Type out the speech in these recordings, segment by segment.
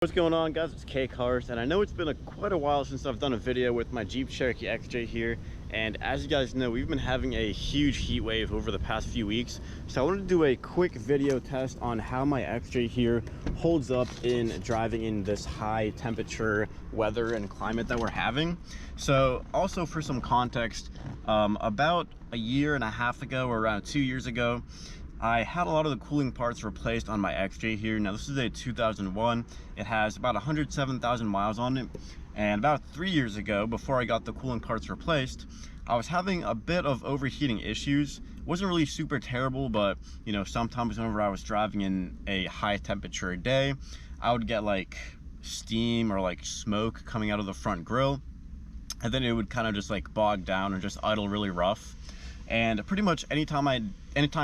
What's going on, guys? It's K Cars, and I know it's been quite a while since I've done a video with my Jeep Cherokee XJ here. And as you guys know, we've been having a huge heat wave over the past few weeks, so I wanted to do a quick video test on how my XJ here holds up in driving in this high temperature weather and climate that we're having. So also for some context, about a year and a half ago, or around 2 years ago, I had a lot of the cooling parts replaced on my XJ here. Now this is a 2001. It has about 107,000 miles on it. And about 3 years ago, before I got the cooling parts replaced, I was having a bit of overheating issues. It wasn't really super terrible, but you know, sometimes whenever I was driving in a high temperature day, I would get like steam or like smoke coming out of the front grille. And then it would kind of just like bog down and just idle really rough. And pretty much anytime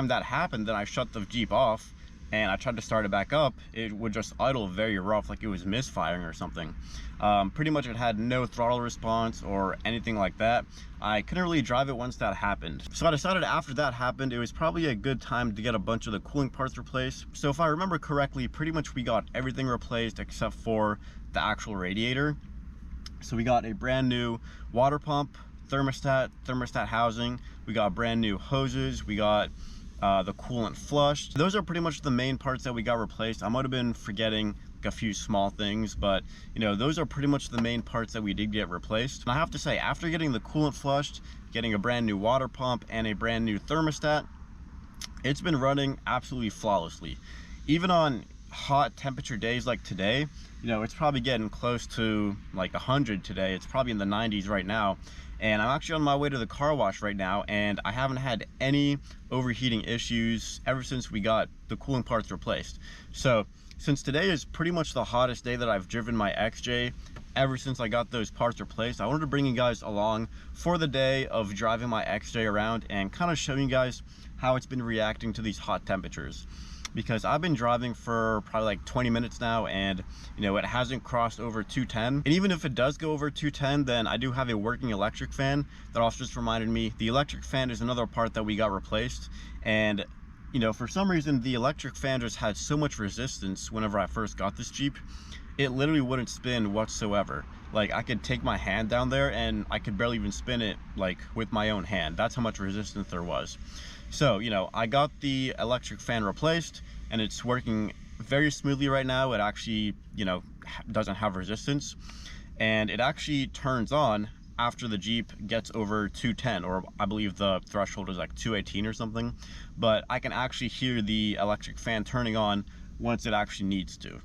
that happened, then I shut the Jeep off and I tried to start it back up, it would just idle very rough, like it was misfiring or something. Pretty much it had no throttle response or anything like that. I couldn't really drive it once that happened. So I decided after that happened, it was probably a good time to get a bunch of the cooling parts replaced. So if I remember correctly, pretty much we got everything replaced except for the actual radiator. So we got a brand new water pump, thermostat housing, we got brand new hoses, we got the coolant flushed. Those are pretty much the main parts that we got replaced. I might have been forgetting like a few small things, but you know, those are pretty much the main parts that we did get replaced. And I have to say, after getting the coolant flushed, getting a brand new water pump and a brand new thermostat, it's been running absolutely flawlessly. Even on hot temperature days like today, you know, it's probably getting close to like 100 today. It's probably in the 90s right now. And I'm actually on my way to the car wash right now, and I haven't had any overheating issues ever since we got the cooling parts replaced. So since today is pretty much the hottest day that I've driven my XJ ever since I got those parts replaced, I wanted to bring you guys along for the day of driving my XJ around and kind of showing you guys how it's been reacting to these hot temperatures. Because I've been driving for probably like 20 minutes now, and you know, it hasn't crossed over 210. And even if it does go over 210, then I do have a working electric fan. That also just reminded me, the electric fan is another part that we got replaced. And you know, for some reason the electric fan just had so much resistance whenever I first got this Jeep. It literally wouldn't spin whatsoever. Like I could take my hand down there and I could barely even spin it like with my own hand. That's how much resistance there was. So, you know, I got the electric fan replaced and it's working very smoothly right now. It actually, you know, doesn't have resistance, and it actually turns on after the Jeep gets over 210, or I believe the threshold is like 218 or something. But I can actually hear the electric fan turning on once it actually needs to.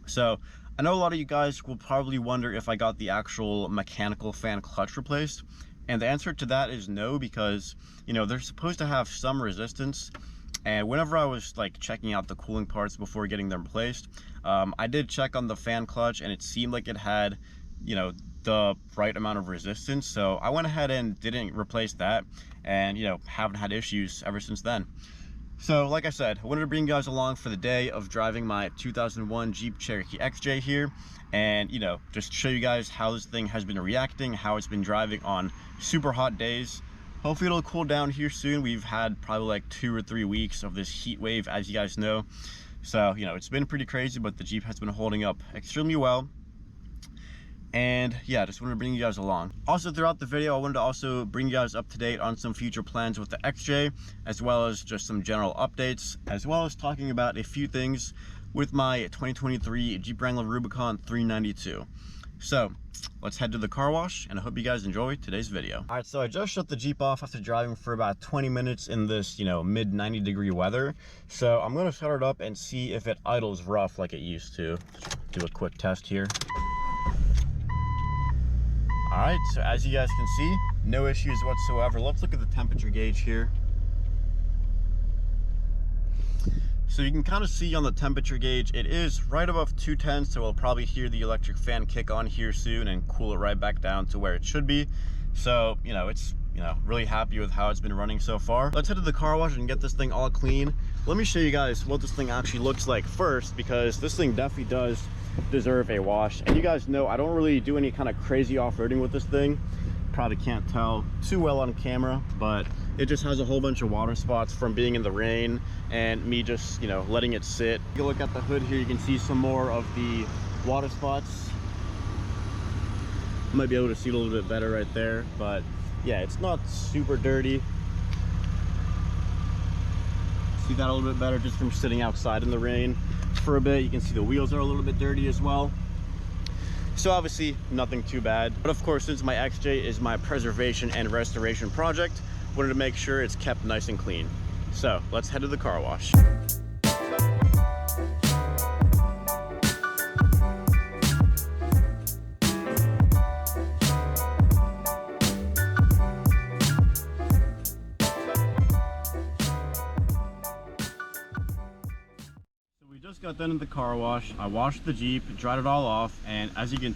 So I know a lot of you guys will probably wonder if I got the actual mechanical fan clutch replaced. And the answer to that is no, because you know, they're supposed to have some resistance. And whenever I was like checking out the cooling parts before getting them replaced, I did check on the fan clutch and it seemed like it had, you know, the right amount of resistance. So I went ahead and didn't replace that, and you know, haven't had issues ever since then. So like I said, I wanted to bring you guys along for the day of driving my 2001 Jeep Cherokee XJ here, and you know, just show you guys how this thing has been reacting, how it's been driving on super hot days. Hopefully it'll cool down here soon. We've had probably like 2 or 3 weeks of this heat wave, as you guys know. So, you know, it's been pretty crazy, but the Jeep has been holding up extremely well. And yeah, just wanted to bring you guys along. Also, throughout the video, I wanted to also bring you guys up to date on some future plans with the XJ, as well as just some general updates, as well as talking about a few things with my 2023 Jeep Wrangler Rubicon 392. So let's head to the car wash, and I hope you guys enjoy today's video. All right, so I just shut the Jeep off after driving for about 20 minutes in this, you know, mid 90-degree weather. So I'm gonna start it up and see if it idles rough like it used to. Do a quick test here. All right, so as you guys can see, no issues whatsoever. Let's look at the temperature gauge here. So you can kind of see on the temperature gauge, it is right above 210, so we'll probably hear the electric fan kick on here soon and cool it right back down to where it should be. So, you know, it's, you know, really happy with how it's been running so far. Let's head to the car wash and get this thing all clean. Let me show you guys what this thing actually looks like first, because this thing definitely does deserve a wash. And you guys know I don't really do any kind of crazy off-roading with this thing. Probably can't tell too well on camera, but It just has a whole bunch of water spots from being in the rain and me just, you know, letting it sit. If you look at the hood here, you can see some more of the water spots. You might be able to see it a little bit better right there, but yeah, it's not super dirty. See that a little bit better just from sitting outside in the rain for a bit. You can see the wheels are a little bit dirty as well. So obviously nothing too bad. But of course, since my XJ is my preservation and restoration project, wanted to make sure it's kept nice and clean. So let's head to the car wash. Just got done in the car wash. I washed the Jeep, dried it all off, and as you can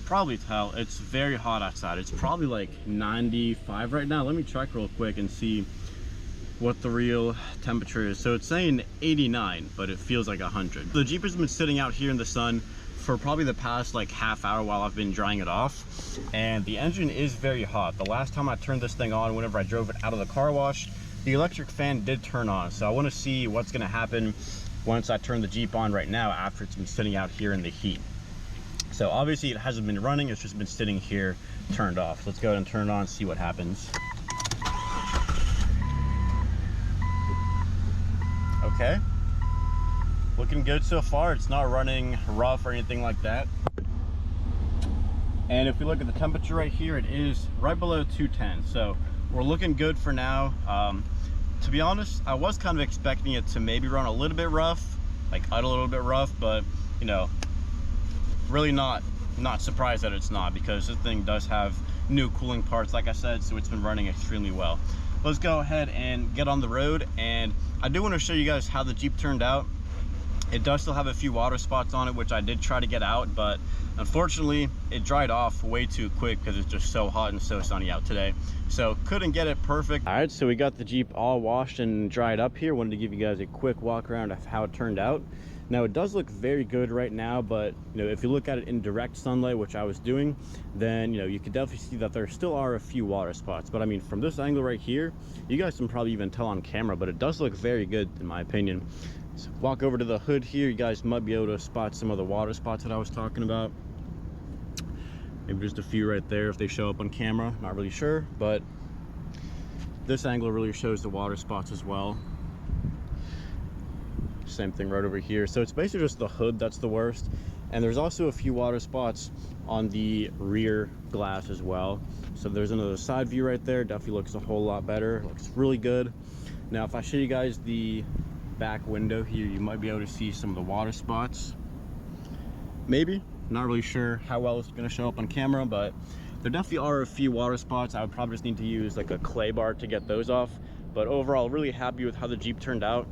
probably tell, it's very hot outside. It's probably like 95 right now. Let me check real quick and see what the real temperature is. So it's saying 89, but it feels like 100. The Jeep has been sitting out here in the sun for probably the past like half hour while I've been drying it off, and the engine is very hot. The last time I turned this thing on, whenever I drove it out of the car wash, the electric fan did turn on. So I want to see what's going to happen once I turn the Jeep on right now after it's been sitting out here in the heat. So obviously it hasn't been running, it's just been sitting here turned off. So let's go ahead and turn it on and see what happens. Okay, looking good so far. It's not running rough or anything like that. And if we look at the temperature right here, it is right below 210. So we're looking good for now. To be honest, I was kind of expecting it to maybe run a little bit rough, like idle a little bit rough, but you know, really not surprised that it's not, because this thing does have new cooling parts, like I said, so it's been running extremely well. Let's go ahead and get on the road, and I do want to show you guys how the Jeep turned out. It does still have a few water spots on it, which I did try to get out, but unfortunately it dried off way too quick because it's just so hot and so sunny out today. So couldn't get it perfect. All right, so we got the Jeep all washed and dried up here. Wanted to give you guys a quick walk around of how it turned out. Now it does look very good right now, but you know, if you look at it in direct sunlight, which I was doing, then you know, you can definitely see that there still are a few water spots. But I mean, from this angle right here, you guys can probably even tell on camera, but it does look very good in my opinion. So walk over to the hood here, you guys might be able to spot some of the water spots that I was talking about. Maybe just a few right there if they show up on camera, not really sure, but this angle really shows the water spots as well. Same thing right over here. So it's basically just the hood that's the worst, and there's also a few water spots on the rear glass as well. So there's another side view right there, definitely looks a whole lot better, looks really good. Now if I show you guys the back window here, you might be able to see some of the water spots. Maybe, not really sure how well it's going to show up on camera, but there definitely are a few water spots. I would probably just need to use like a clay bar to get those off, but overall really happy with how the Jeep turned out.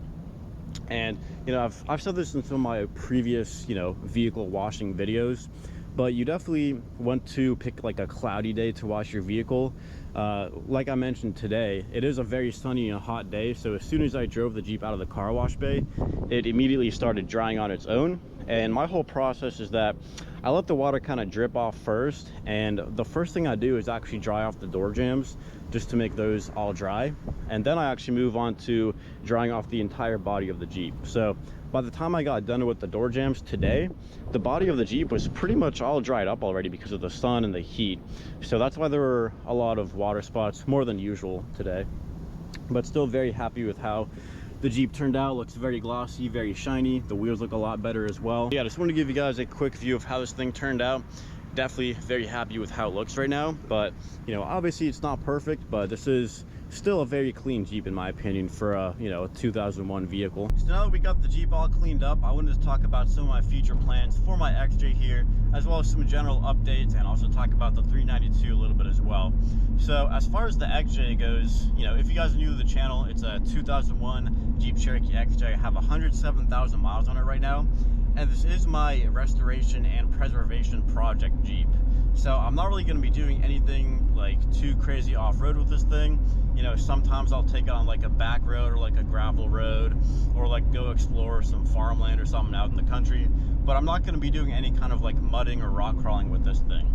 And you know, I've said this in some of my previous, you know, vehicle washing videos, but you definitely want to pick like a cloudy day to wash your vehicle. Like I mentioned today, it is a very sunny and hot day, so as soon as I drove the Jeep out of the car wash bay, it immediately started drying on its own. And my whole process is that I let the water kind of drip off first, and the first thing I do is actually dry off the door jambs just to make those all dry, and then I actually move on to drying off the entire body of the Jeep. So by the time I got done with the door jambs today, the body of the Jeep was pretty much all dried up already because of the sun and the heat. So that's why there were a lot of water spots, more than usual today, but still very happy with how the Jeep turned out. Looks very glossy, very shiny. The wheels look a lot better as well. Yeah, I just wanted to give you guys a quick view of how this thing turned out. Definitely very happy with how it looks right now, but you know, obviously it's not perfect, but this is still a very clean Jeep in my opinion for a, you know, a 2001 vehicle. So now that we got the Jeep all cleaned up, I wanted to talk about some of my future plans for my XJ here, as well as some general updates, and also talk about the 392 a little bit as well. So as far as the XJ goes, you know, if you guys are new to the channel, it's a 2001 Jeep Cherokee XJ. I have 107,000 miles on it right now, and this is my restoration and preservation project Jeep. So I'm not really going to be doing anything like too crazy off-road with this thing. You know, sometimes I'll take it on like a back road or like a gravel road, or like go explore some farmland or something out in the country, but I'm not going to be doing any kind of like mudding or rock crawling with this thing.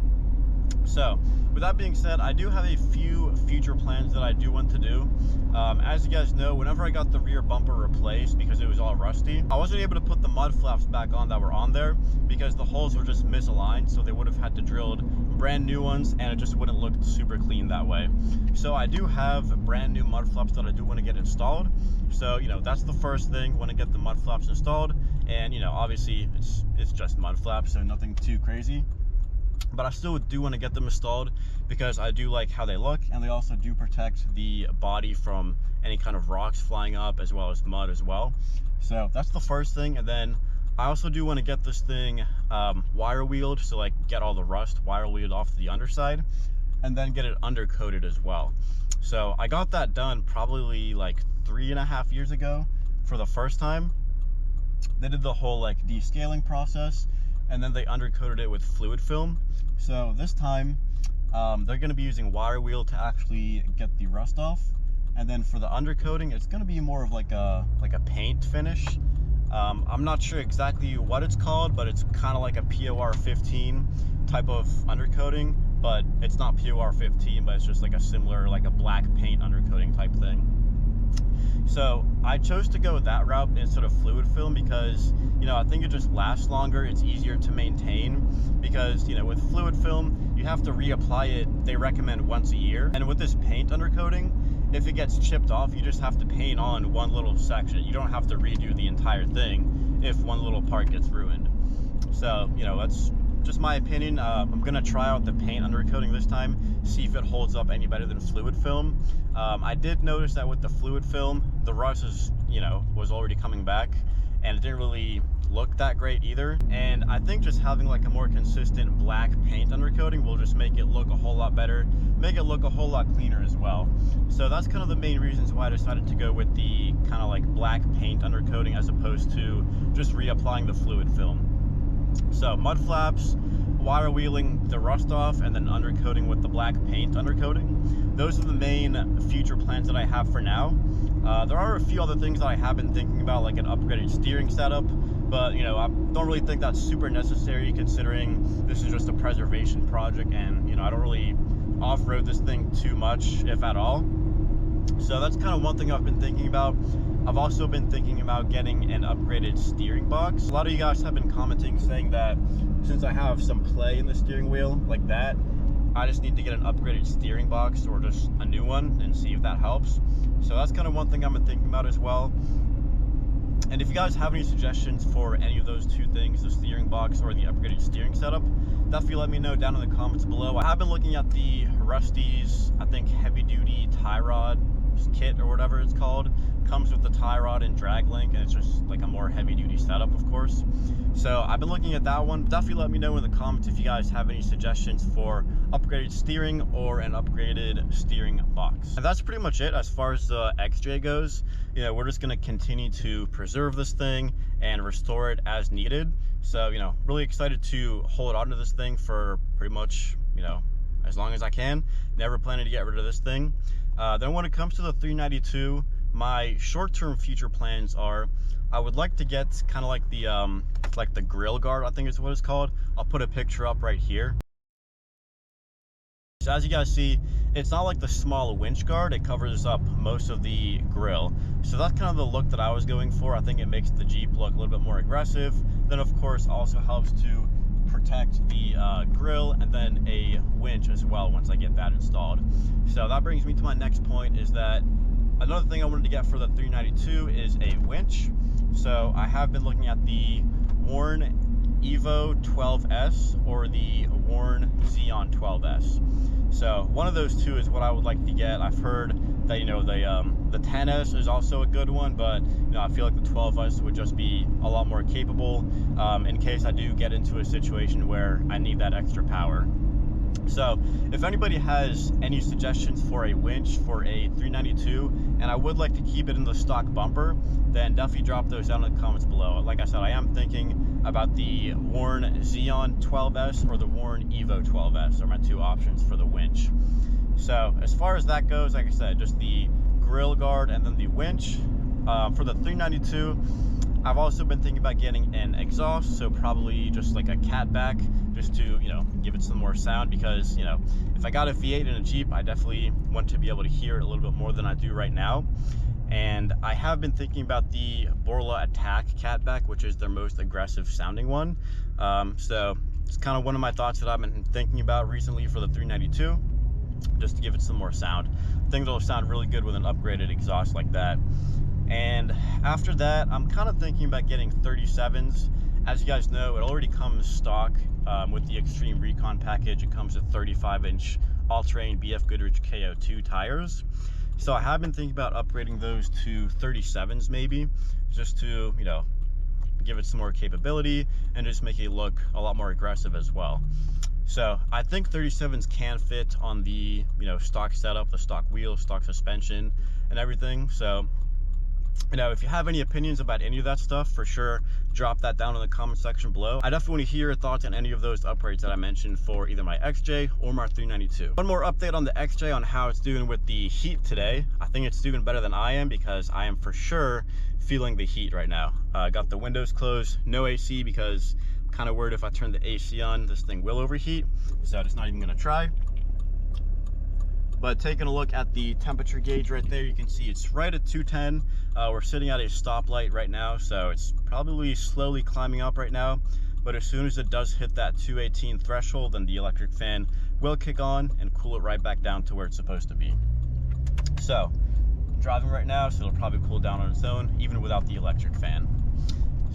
So with that being said, I do have a few future plans that I do want to do. As you guys know, whenever I got the rear bumper replaced because it was all rusty, I wasn't able to put the mud flaps back on that were on there because the holes were just misaligned, so they would have had to drill brand new ones and it just wouldn't look super clean that way. So I do have brand new mud flaps that I do want to get installed. So, you know, that's the first thing, want to get the mud flaps installed. And, you know, obviously it's just mud flaps, so nothing too crazy. But I still do want to get them installed because I do like how they look, and they also do protect the body from any kind of rocks flying up as well as mud as well. So that's the first thing. And then I also do want to get this thing wire wheeled, so like get all the rust wire wheeled off the underside and then get it undercoated as well. So I got that done probably like 3.5 years ago for the first time. They did the whole like descaling process and then they undercoated it with fluid film. So this time they're going to be using wire wheel to actually get the rust off, and then for the undercoating it's going to be more of like a paint finish. I'm not sure exactly what it's called, but it's kind of like a POR 15 type of undercoating, but it's not POR 15, but it's just like a similar, like a black paint undercoating type thing. So I chose to go that route instead of fluid film because, you know, I think it just lasts longer. It's easier to maintain because, you know, with fluid film, you have to reapply it. They recommend once a year. And with this paint undercoating, if it gets chipped off, you just have to paint on one little section. You don't have to redo the entire thing if one little part gets ruined. So, you know, that's just my opinion. I'm gonna try out the paint undercoating this time, see if it holds up any better than fluid film. I did notice that with the fluid film, the rust is, you know, was already coming back, and it didn't really look that great either. And I think just having like a more consistent black paint undercoating will just make it look a whole lot better, make it look a whole lot cleaner as well. So that's kind of the main reasons why I decided to go with the kind of like black paint undercoating as opposed to just reapplying the fluid film. So mud flaps, wire wheeling the rust off, and then undercoating with the black paint undercoating. Those are the main future plans that I have for now. There are a few other things that I have been thinking about, like an upgraded steering setup, but you know, I don't really think that's super necessary considering this is just a preservation project, and you know, I don't really off-road this thing too much, if at all. So that's kind of one thing I've been thinking about. I've also been thinking about getting an upgraded steering box. A lot of you guys have been commenting saying that since I have some play in the steering wheel like that, I just need to get an upgraded steering box or just a new one and see if that helps. So that's kind of one thing I've been thinking about as well. And if you guys have any suggestions for any of those two things, the steering box or the upgraded steering setup, definitely let me know down in the comments below. I have been looking at the Rusty's, I think, heavy duty tie rod kit or whatever it's called. Comes with the tie rod and drag link, and it's just like a more heavy duty setup, of course. So I've been looking at that one. Definitely let me know in the comments if you guys have any suggestions for upgraded steering or an upgraded steering box. And that's pretty much it as far as the XJ goes. You know, we're just going to continue to preserve this thing and restore it as needed. So, you know, really excited to hold on to this thing for pretty much, you know, as long as I can. Never planning to get rid of this thing. Then when it comes to the 392, my short-term future plans are, I would like to get kind of like the grill guard, I think is what it's called. I'll put a picture up right here. So as you guys see, it's not like the small winch guard, it covers up most of the grill. So that's kind of the look that I was going for. I think it makes the Jeep look a little bit more aggressive. Then of course also helps to protect the grill and then a winch as well once I get that installed. So that brings me to my next point, is that another thing I wanted to get for the 392 is a winch. So I have been looking at the Warn Evo 12S or the Warn Xeon 12S. So one of those two is what I would like to get. I've heard that, you know, the 10S is also a good one, but you know, I feel like the 12S would just be a lot more capable in case I do get into a situation where I need that extra power. So if anybody has any suggestions for a winch for a 392 and I would like to keep it in the stock bumper, then definitely drop those down in the comments below. Like I said, I am thinking about the Warn Xeon 12S or the Warn Evo 12S are my two options for the winch. So as far as that goes, like I said, just the grill guard and then the winch. For the 392, I've also been thinking about getting an exhaust, so probably just like a catback, just to, you know, give it some more sound, because, you know, if I got a V8 in a Jeep, I definitely want to be able to hear it a little bit more than I do right now. And I have been thinking about the Borla Attack catback, which is their most aggressive sounding one. So it's kind of one of my thoughts that I've been thinking about recently for the 392, just to give it some more sound. I think it'll sound really good with an upgraded exhaust like that. And after that, I'm kind of thinking about getting 37s. As you guys know, it already comes stock with the Extreme Recon package. It comes with 35-inch all-terrain BF Goodrich KO2 tires. So I have been thinking about upgrading those to 37s maybe, just to, you know, give it some more capability and just make it look a lot more aggressive as well. So I think 37s can fit on the, you know, stock setup, the stock wheels, stock suspension and everything. So, you know, if you have any opinions about any of that stuff, for sure drop that down in the comment section below. I definitely want to hear your thoughts on any of those upgrades that I mentioned for either my XJ or my 392. One more update on the XJ on how it's doing with the heat today. I think it's doing better than I am, because I am for sure feeling the heat right now. Got the windows closed, no AC, because I'm kind of worried if I turn the AC on, this thing will overheat. So I'm just not even going to try. But taking a look at the temperature gauge right there, you can see it's right at 210. We're sitting at a stoplight right now, so it's probably slowly climbing up right now. But as soon as it does hit that 218 threshold, then the electric fan will kick on and cool it right back down to where it's supposed to be. So I'm driving right now, so it'll probably cool down on its own, even without the electric fan.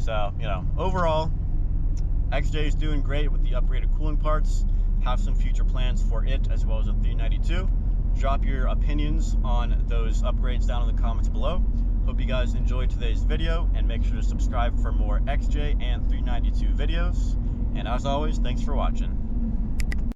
So, you know, overall, XJ is doing great with the upgraded cooling parts. Have some future plans for it, as well as a 392. Drop your opinions on those upgrades down in the comments below. Hope you guys enjoyed today's video, and make sure to subscribe for more XJ and 392 videos. And as always, thanks for watching.